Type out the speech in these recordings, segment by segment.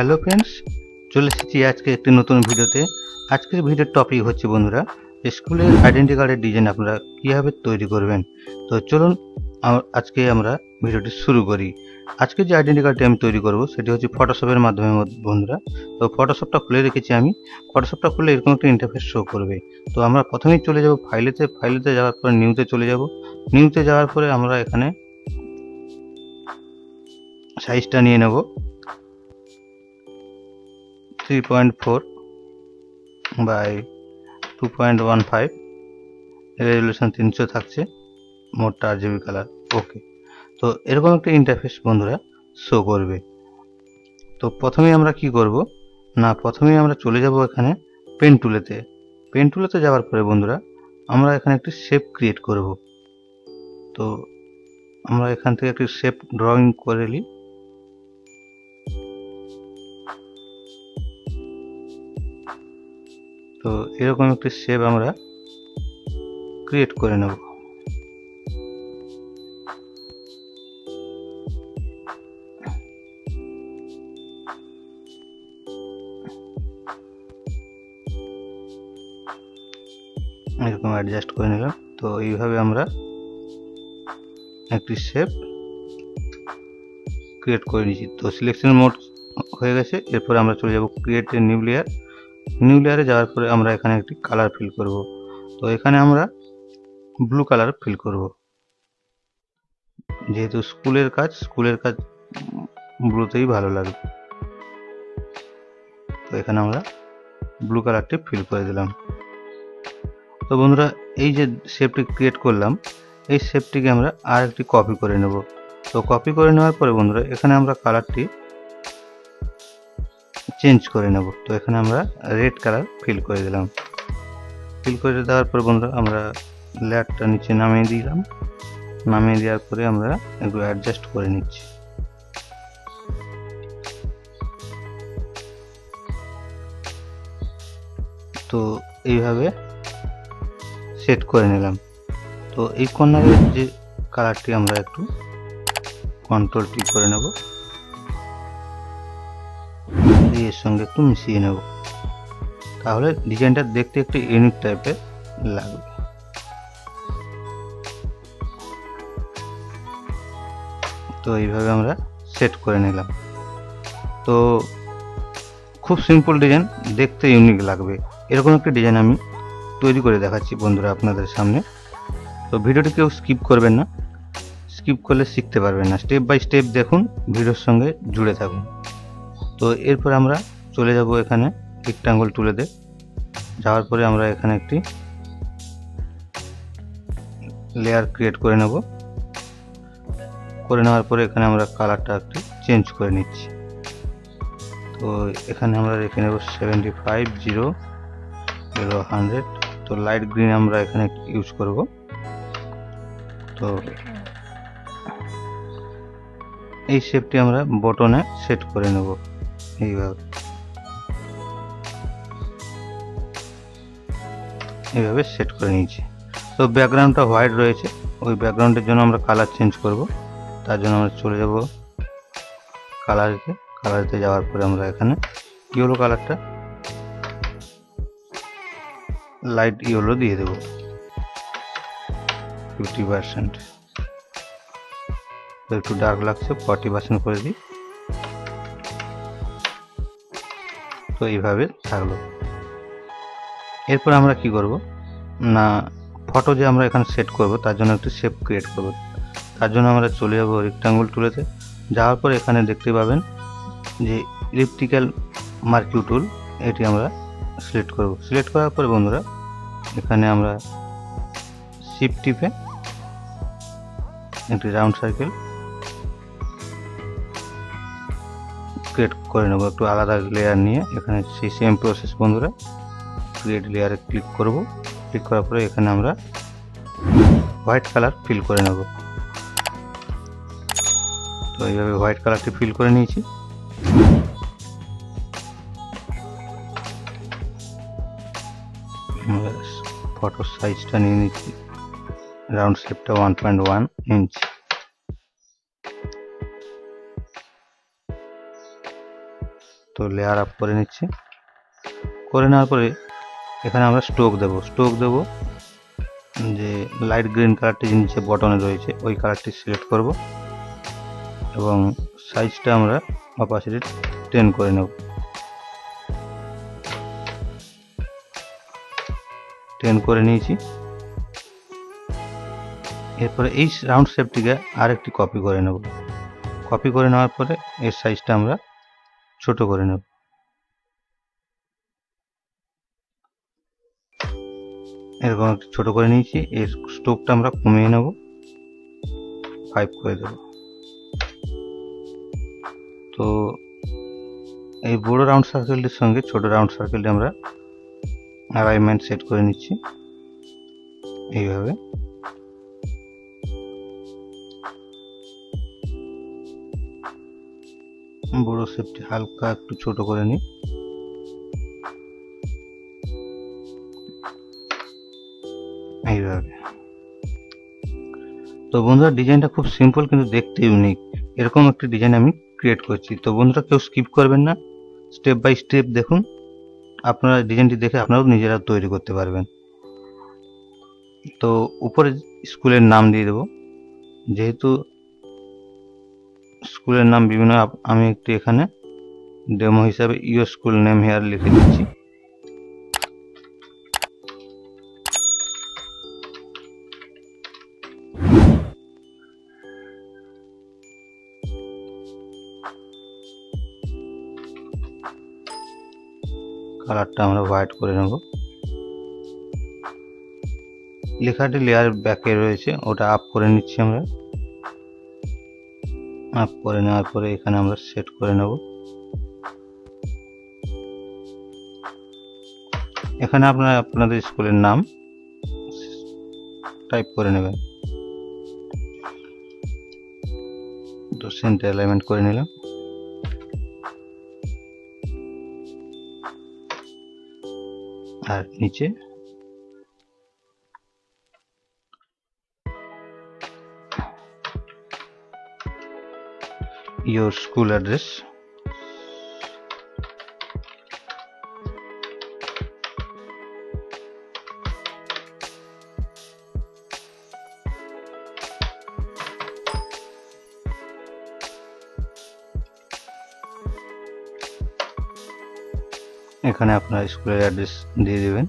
Hello friends, চলে এসেছি আজকে একটি নতুন ভিডিওতে। আজকের ভিডিওর টপিক হচ্ছে বন্ধুরা, স্কুলের আইডেন্টি কার্ডের ডিজাইন আপনারা কীভাবে তৈরি করবেন। তো চলুন আজকে আমরা ভিডিওটি শুরু করি। আজকে যে আইডেন্টি কার্ডটি আমি তৈরি করব সেটি হচ্ছে ফটোশপের মাধ্যমে বন্ধুরা। তো ফটোশপটা খুলে রেখেছি আমি। ফটোশপটা খুলে এরকম একটা ইন্টারফেস শো করবে। তো আমরা প্রথমেই চলে যাব ফাইলেতে যাওয়ার পরে নিউতে চলে যাব। নিউতে যাওয়ার পরে আমরা এখানে সাইজটা নিয়ে নেব 3.4 বাই 2.15, রেজলিউশন 300 থাকছে, মোটটা RGB কালার। ওকে, তো এরকম একটা ইন্টারফেস বন্ধুরা শো করবে। তো প্রথমেই আমরা কি করব না, প্রথমেই আমরা চলে যাব এখানে পেন টুলেতে যাওয়ার পরে বন্ধুরা আমরা এখানে একটি শেপ ক্রিয়েট করব। তো আমরা এখান থেকে একটি শেপ ড্রয়িং করে নিই। তো এরকম একটি শেপ আমরা ক্রিয়েট করে নেব। এরকম অ্যাডজাস্ট করে নিলাম। তো এইভাবে আমরা একটি শেপ ক্রিয়েট করে নিয়েছি। তো সিলেকশন মোড হয়ে গেছে। এরপর আমরা চলে যাব ক্রিয়েট এ নিউ লেয়ারে যাওয়ার পরে আমরা এখানে একটি কালার ফিল করব। তো এখানে আমরা ব্লু কালার ফিল করব, যেহেতু স্কুলের কাজ ব্লুতেই ভালো লাগে। তো এখানে আমরা ব্লু কালারটি ফিল করে দিলাম। তো বন্ধুরা, এই যে শেপটি ক্রিয়েট করলাম, এই শেপটিকে আমরা আর একটি কপি করে নেব। তো কপি করে নেওয়ার পরে বন্ধুরা এখানে আমরা কালারটি চেঞ্জ করে নেব। তো এখানে আমরা রেড কালার ফিল করে দিলাম। ফিল করে দেওয়ার পরে বন্ধুরা আমরা লেয়ারটা নিচে নামিয়ে দিলাম। নামিয়ে দেওয়ার পরে আমরা একটু অ্যাডজাস্ট করে নিচ্ছি। তো এইভাবে সেট করে নিলাম। তো এই কর্নারের যে কালারটি আমরা একটু কন্ট্রোল টি করে নেব, এর সঙ্গে একটু মিশিয়ে নেব, তাহলে ডিজাইনটা দেখতে একটু ইউনিক টাইপের লাগবে। তো এইভাবে আমরা সেট করে নিলাম। তো খুব সিম্পল ডিজাইন, দেখতে ইউনিক লাগবে। এরকম একটা ডিজাইন আমি তৈরি করে দেখাচ্ছি বন্ধুরা আপনাদের সামনে। তো ভিডিওটি কেউ স্কিপ করবেন না, স্কিপ করলে শিখতে পারবেন না। স্টেপ বাই স্টেপ দেখুন, ভিডিওর সঙ্গে জুড়ে থাকুন। তো এরপর আমরা চলে যাব এখানে রেক্টাঙ্গল টুলেতে। যাওয়ার পরে আমরা এখানে একটি লেয়ার ক্রিয়েট করে নেব। করে নেওয়ার পরে এখানে আমরা কালারটা একটু চেঞ্জ করে নিচ্ছি। তো এখানে আমরা রেখে নেব 75, 0, 100। তো লাইট গ্রিন আমরা এখানে ইউজ করব। তো এই শেপটি আমরা বটনে সেট করে নেব এইভাবে সেট করে নিয়েছি। তো ব্যাকগ্রাউন্ডটা হোয়াইট রয়েছে, ওই ব্যাকগ্রাউন্ডের জন্য আমরা কালার চেঞ্জ করব। তার জন্য আমরা চলে যাব কালারেতে যাওয়ার পরে আমরা এখানে ইয়েলো কালারটা লাইট ইয়েলো দিয়ে দেব 50%। একটু ডার্ক লাগছে, 40% করে দিই। তো এইভাবে থাকলো। এরপর আমরা কি করব না, ফটো যে আমরা এখানে সেট করব তার জন্য একটু শেপ ক্রিয়েট করব। তার জন্য আমরা চলে যাব রেক্টাঙ্গল টুলেতে। যাওয়ার পর এখানে দেখতে পাবেন যে ইলিপ্টিক্যাল মার্কিউ টুল, এটি আমরা সিলেক্ট করব। সিলেক্ট করার পরে বন্ধুরা এখানে আমরা শিফট টিপে একটি রাউন্ড সার্কেল ক্রিয়েট করে নেব, একটু আলাদা লেয়ার নিয়ে। এখানে সেই সেম প্রসেস বন্ধুরা, ক্রিয়েট লেয়ারে ক্লিক করব। ক্লিক করার পরে এখানে আমরা হোয়াইট কালার ফিল করে নেব। তো এইভাবে হোয়াইট কালারটি ফিল করে নিয়েছি। ফটোর সাইজটা নিয়ে নিচ্ছি, রাউন্ড শেপটা 1.1 ইঞ্চ। তো লেয়ার আপ করে নিচ্ছি। করে নেওয়ার পরে এখানে আমরা স্ট্রোক দেব যে লাইট গ্রিন কালারটি নিচে বটনে রয়েছে ওই কালারটি সিলেক্ট করব এবং সাইজটা আমরা অপাসিটি 10 করে নেব। 10 করে নিয়েছি। এরপরে এই রাউন্ড শেপটিকে আরেকটি কপি করে নেব। কপি করে নেওয়ার পরে এর সাইজটা আমরা ছোট করে নেব। এরকম একটু ছোট করে নিয়েছি। এর স্ট্রোকটা আমরা কমিয়ে নেব, 5 করে দেব। তো এই বড় রাউন্ড সার্কেলটির সঙ্গে ছোট রাউন্ড সার্কেলটি আমরা অ্যালাইনমেন্ট সেট করে নিচ্ছি এইভাবে। বড় শেপটি হালকা একটু ছোট করে নিই। এইভাবে। তো বন্ধুরা ডিজাইনটা খুব সিম্পল কিন্তু দেখতে ইউনিক। এরকম একটি ডিজাইন আমি ক্রিয়েট করছি। তো বন্ধুরা কেউ স্কিপ করবেন না, স্টেপ বাই স্টেপ দেখুন। আপনারা ডিজাইনটি দেখে আপনারাও নিজেরা তৈরি করতে পারবেন। তো উপরে স্কুলের নাম দিয়ে দেব। যেহেতু স্কুলের নাম বিভিন্ন, আমি একটু এখানে ডেমো হিসাবে ইউর স্কুল নেম হেয়ার লিখে দিচ্ছি। কালারটা আমরা হোয়াইট করে নেব। লেখাটি লেয়ার ব্যাকে রয়েছে, ওটা আপ করে নিচ্ছি আমরা। আপ করে নেওয়ার পরে এখানে আমরা সেট করে নেব। এখানে আপনারা আপনাদের স্কুলের নাম টাইপ করে নেবেন। তো সেন্টার অ্যালাইনমেন্ট করে নিলাম। আর নিচে your school address, এখানে আপনার স্কুলের অ্যাড্রেস দিয়ে দেবেন।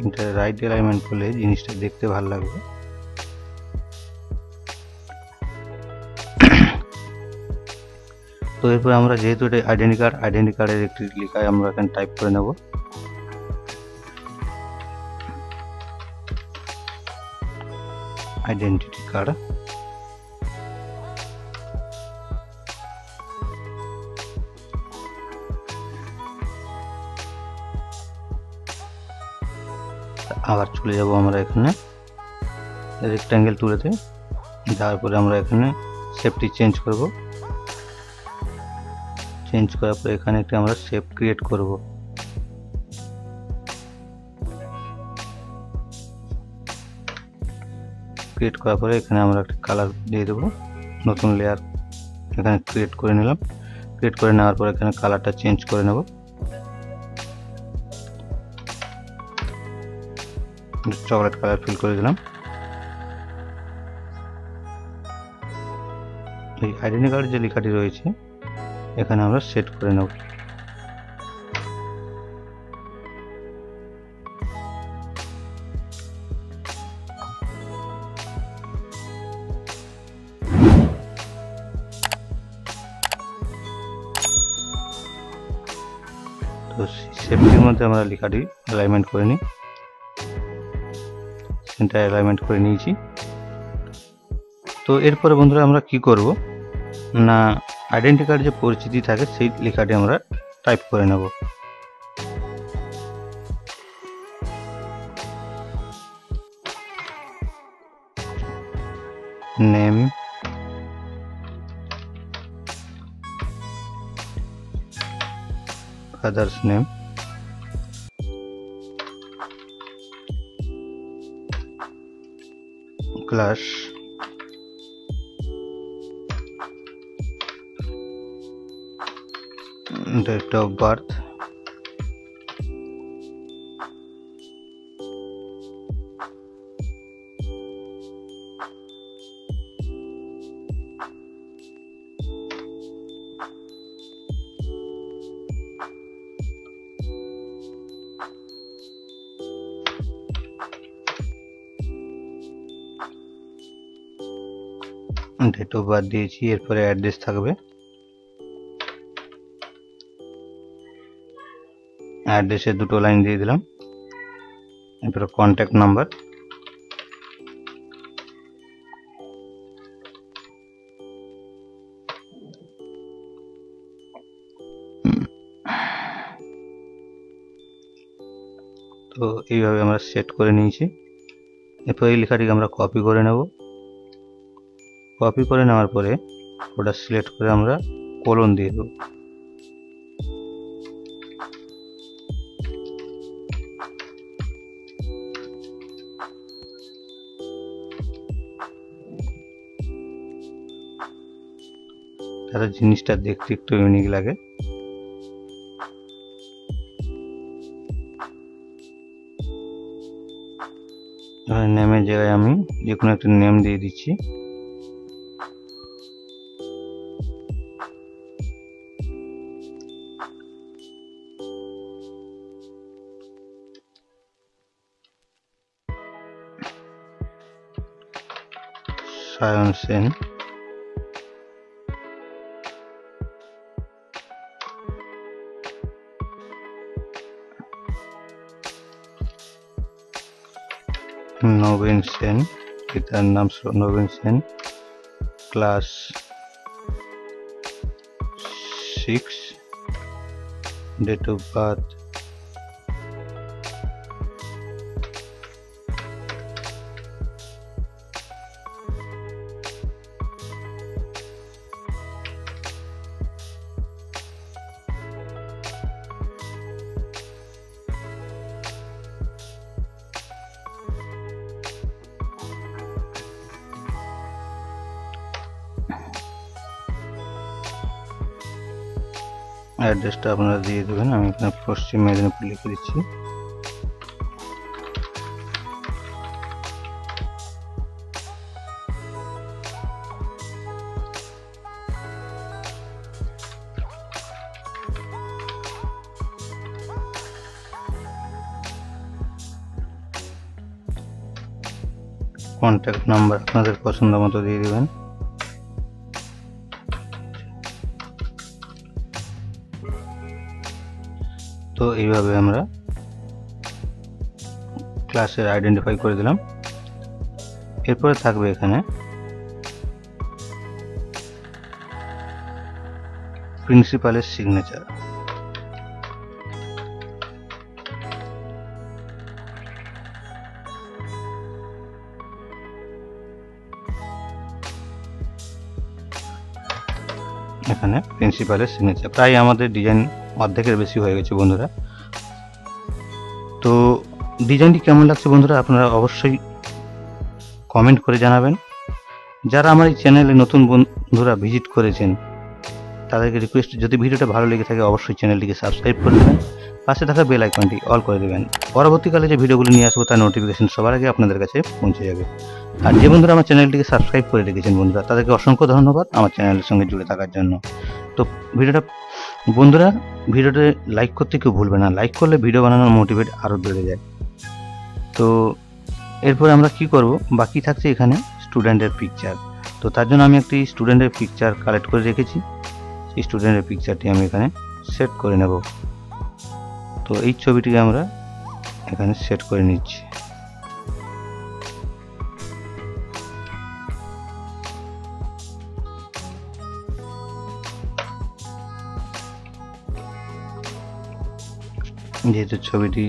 এটা রাইট অ্যালাইনমেন্ট করলে জিনিসটা দেখতে ভালো লাগবে। তো এরপর আমরা যেহেতু এটা আইডেন্টি কার্ডের একটি লেখায় আমরা এখানে টাইপ করে নেব। Identity card. আবার চলে যাব আমরা এখানে রেক্ট্যাঙ্গেল টুলেতে, যাওয়ার পরে আমরা এখানে শেপটি চেঞ্জ করব। চেঞ্জ করার পরে এখানে একটা আমরা শেপ ক্রিয়েট করব। ক্রিয়েট করার পরে এখানে আমরা একটা কালার দিয়ে দেব। নতুন লেয়ার এখানে ক্রিয়েট করে নিলাম। ক্রিয়েট করে নেওয়ার পর এখানে কালারটা চেঞ্জ করে নেব। চকলেট কালার ফিল করে দিলাম। এই আইডেন্টি কার্ডের যে লেখাটি রয়েছে এখানে আমরা সেট করে নেব। তো শেপটির মধ্যে আমরা লেখাটি অ্যালাইনমেন্ট করে নিই। সেন্টার অ্যালাইনমেন্ট করে নিয়েছি। তো এরপরে বন্ধুরা আমরা কি করব না, আইডেন্টি কার্ড যে পরিচিতি থাকে সেই লেখাটি আমরা টাইপ করে নেব। Name, father's name, plus date of birth date of birth দিয়েছি, এরপরে অ্যাড্রেস থাকবে, অ্যাড্রেসে দুটো লাইন দিয়ে দিলাম, এরপরে কন্ট্যাক্ট নাম্বার, তো এইভাবে আমরা সেট করে নিয়েছি। এরপর এই লেখাটিকে আমরা কপি করে নেব, কপি করে নেওয়ার পরে ওটা সিলেক্ট করে আমরা কোলন দিয়ে দেব। তাহলে জিনিসটা দেখতে একটু ইউনিক লাগে। নেমের জায়গায় আমি যে কোনো একটা নেম দিয়ে দিচ্ছি। সায়ন সেন, নবীন সেন, পিতার নাম Nabin Sen, class 6, date of birth অ্যাড্রেসটা আপনারা দিয়ে দেবেন। আমি এখানে পশ্চিম মেদিনীপুর লিখে দিচ্ছি। কন্ট্যাক্ট নাম্বার আপনাদের পছন্দ মতো দিয়ে দেবেন। তো এইভাবে আমরা ক্লাসের আইডেন্টিফাই করে দিলাম। এরপরে থাকবে এখানে প্রিন্সিপালের সিগনেচার। এখানে প্রিন্সিপালের সিগনেচার। প্রায় আমাদের ডিজাইন অর্ধেকের বেশি হয়ে গেছে বন্ধুরা। তো ডিজাইনটি কেমন লাগছে বন্ধুরা আপনারা অবশ্যই কমেন্ট করে জানাবেন। যারা আমার এই চ্যানেলে নতুন বন্ধুরা ভিজিট করেছেন তাদেরকে রিকোয়েস্ট, যদি ভিডিওটা ভালো লেগে থাকে অবশ্যই চ্যানেলটিকে সাবস্ক্রাইব করে দেবেন, পাশে থাকা বেল আইকনটি অল করে দেবেন। পরবর্তীকালে যে ভিডিওগুলো নিয়ে আসবো তার নোটিফিকেশন সবার আগে আপনাদের কাছে পৌঁছে যাবে। আর যে বন্ধুরা আমার চ্যানেলটিকে সাবস্ক্রাইব করে রেখেছেন বন্ধুরা তাদেরকে অসংখ্য ধন্যবাদ আমার চ্যানেলের সঙ্গে জুড়ে থাকার জন্য। তো বন্ধুরা ভিডিওতে লাইক করতে কেউ ভুলবে না, লাইক করলে ভিডিও বানানোর মোটিভেট আরও বেড়ে যায়। তো এরপরে আমরা কি করব, বাকি থাকছে এখানে স্টুডেন্টের পিকচার। তো তার জন্য আমি একটি স্টুডেন্টের পিকচার কালেক্ট করে রেখেছি, এই স্টুডেন্টের পিকচারটি আমি এখানে সেট করে নেব। তো এই ছবিটিকে আমরা এখানে সেট করে নিচ্ছি। যেহেতু ছবিটি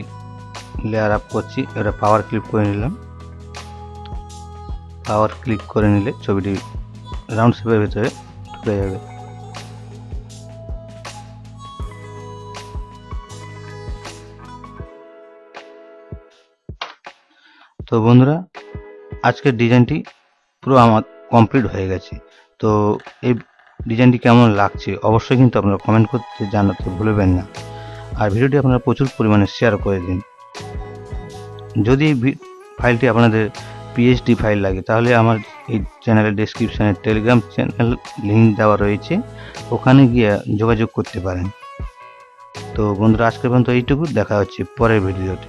লেয়ার আপ করছি, এবার পাওয়ার ক্লিক করে নিলাম। পাওয়ার ক্লিক করে নিলে ছবিটি রাউন্ড শেপের ভিতরে ঢুকে যাবে। তো বন্ধুরা আজকের ডিজাইনটি পুরো আমার কমপ্লিট হয়ে গেছে। তো এই ডিজাইনটি কেমন লাগছে অবশ্যই কিন্তু আপনারা কমেন্ট করতে জানাতে ভুলবেন না, আর ভিডিওটি আপনারা প্রচুর পরিমাণে শেয়ার করে দিন। যদি এই ফাইলটি আপনাদের পিএইচডি ফাইল লাগে তাহলে আমার এই চ্যানেলের ডেসক্রিপশনে টেলিগ্রাম চ্যানেল লিঙ্ক দেওয়া রয়েছে, ওখানে গিয়ে যোগাযোগ করতে পারেন। তো বন্ধুরা, আজকের পর্যন্ত এইটুকু, দেখা হচ্ছে পরের ভিডিওতে।